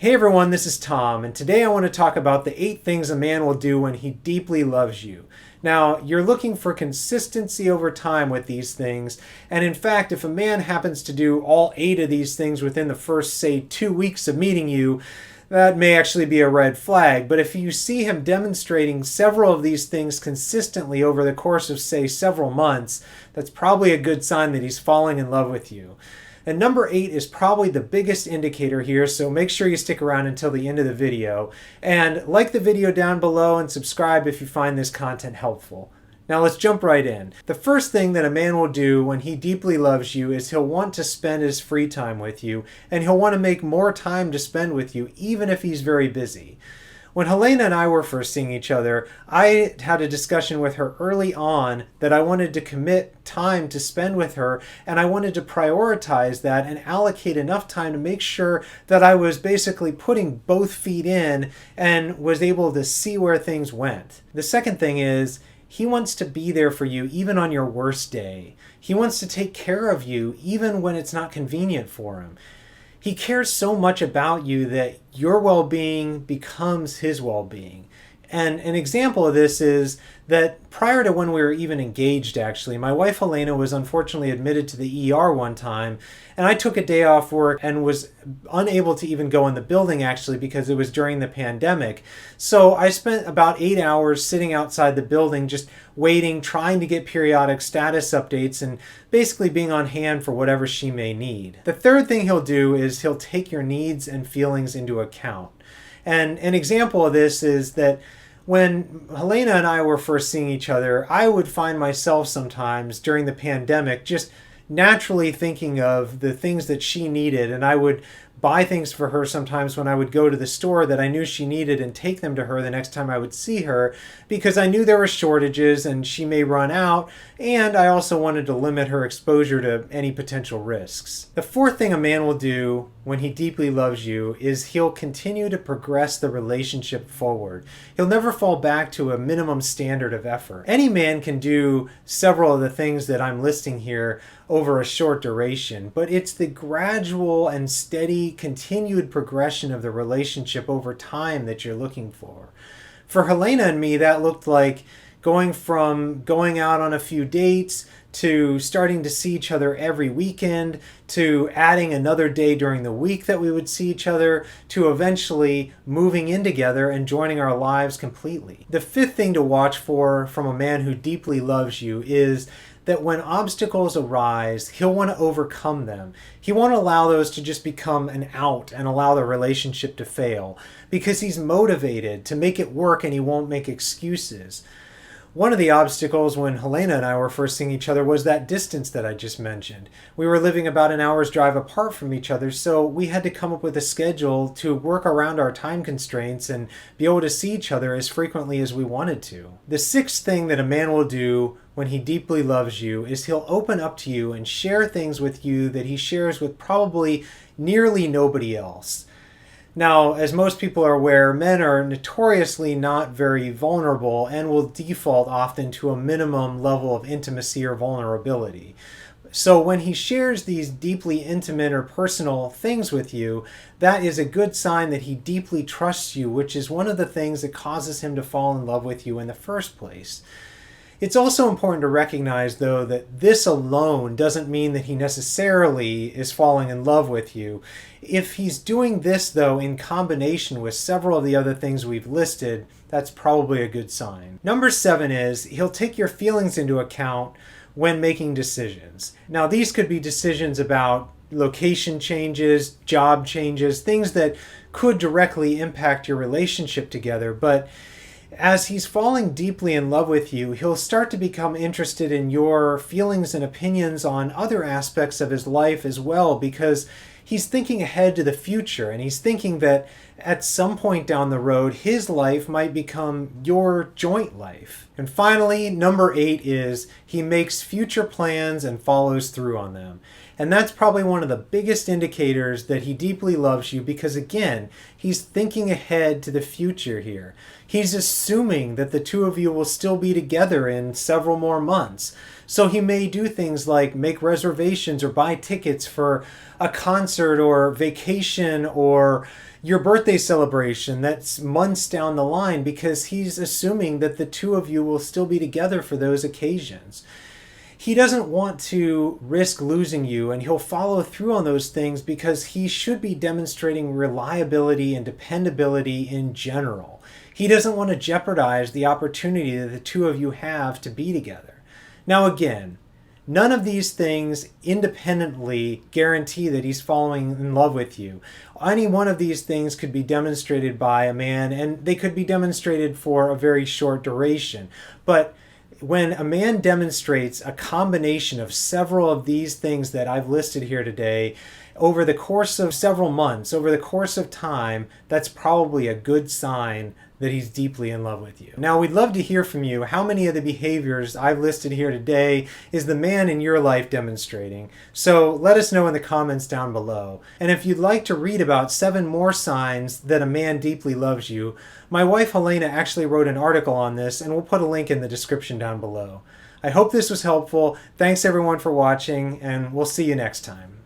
Hey everyone, this is Tom, and today I want to talk about the 8 things a man will do when he deeply loves you. Now, you're looking for consistency over time with these things, and in fact, if a man happens to do all 8 of these things within the first, say, 2 weeks of meeting you, that may actually be a red flag. But if you see him demonstrating several of these things consistently over the course of, say, several months, that's probably a good sign that he's falling in love with you. And number 8 is probably the biggest indicator here, so make sure you stick around until the end of the video. And like the video down below and subscribe if you find this content helpful. Now let's jump right in. The first thing that a man will do when he deeply loves you is he'll want to spend his free time with you, and he'll want to make more time to spend with you even if he's very busy. When Helena and I were first seeing each other, I had a discussion with her early on that I wanted to commit time to spend with her, and I wanted to prioritize that and allocate enough time to make sure that I was basically putting both feet in and was able to see where things went. The second thing is, he wants to be there for you even on your worst day. He wants to take care of you even when it's not convenient for him. He cares so much about you that your well-being becomes his well-being. And an example of this is that prior to when we were even engaged, actually, my wife Helena was unfortunately admitted to the ER one time, and I took a day off work and was unable to even go in the building, actually, because it was during the pandemic. So I spent about 8 hours sitting outside the building, just waiting, trying to get periodic status updates, and basically being on hand for whatever she may need. The third thing he'll do is he'll take your needs and feelings into account. And an example of this is that when Helena and I were first seeing each other, I would find myself sometimes during the pandemic just naturally thinking of the things that she needed, and I would buy things for her sometimes when I would go to the store that I knew she needed and take them to her the next time I would see her, because I knew there were shortages and she may run out, and I also wanted to limit her exposure to any potential risks. The fourth thing a man will do when he deeply loves you is he'll continue to progress the relationship forward. He'll never fall back to a minimum standard of effort. Any man can do several of the things that I'm listing here over a short duration, but it's the gradual and steady continued progression of the relationship over time that you're looking for. For Helena and me, that looked like going from going out on a few dates to starting to see each other every weekend, to adding another day during the week that we would see each other, to eventually moving in together and joining our lives completely. The fifth thing to watch for from a man who deeply loves you is that when obstacles arise, he'll want to overcome them. He won't allow those to just become an out and allow the relationship to fail, because he's motivated to make it work and he won't make excuses. One of the obstacles when Helena and I were first seeing each other was that distance that I just mentioned. We were living about an hour's drive apart from each other, so we had to come up with a schedule to work around our time constraints and be able to see each other as frequently as we wanted to. The sixth thing that a man will do when he deeply loves you is he'll open up to you and share things with you that he shares with probably nearly nobody else. Now, as most people are aware, men are notoriously not very vulnerable and will default often to a minimum level of intimacy or vulnerability. So when he shares these deeply intimate or personal things with you, that is a good sign that he deeply trusts you, which is one of the things that causes him to fall in love with you in the first place. It's also important to recognize, though, that this alone doesn't mean that he necessarily is falling in love with you. If he's doing this, though, in combination with several of the other things we've listed, that's probably a good sign. Number 7 is he'll take your feelings into account when making decisions. Now, these could be decisions about location changes, job changes, things that could directly impact your relationship together, but as he's falling deeply in love with you, he'll start to become interested in your feelings and opinions on other aspects of his life as well, because he's thinking ahead to the future, and he's thinking that at some point down the road, his life might become your joint life. And finally, number 8 is he makes future plans and follows through on them. And that's probably one of the biggest indicators that he deeply loves you, because again, he's thinking ahead to the future here. He's assuming that the two of you will still be together in several more months. So he may do things like make reservations or buy tickets for a concert or vacation or your birthday celebration that's months down the line, because he's assuming that the two of you will still be together for those occasions. He doesn't want to risk losing you, and he'll follow through on those things because he should be demonstrating reliability and dependability in general. He doesn't want to jeopardize the opportunity that the two of you have to be together. Now again, none of these things independently guarantee that he's falling in love with you. Any one of these things could be demonstrated by a man, and they could be demonstrated for a very short duration. But when a man demonstrates a combination of several of these things that I've listed here today, over the course of several months, over the course of time, that's probably a good sign that he's deeply in love with you. Now, we'd love to hear from you. How many of the behaviors I've listed here today is the man in your life demonstrating? So let us know in the comments down below. And if you'd like to read about 7 more signs that a man deeply loves you, my wife Helena actually wrote an article on this, and we'll put a link in the description down below. I hope this was helpful. Thanks everyone for watching, and we'll see you next time.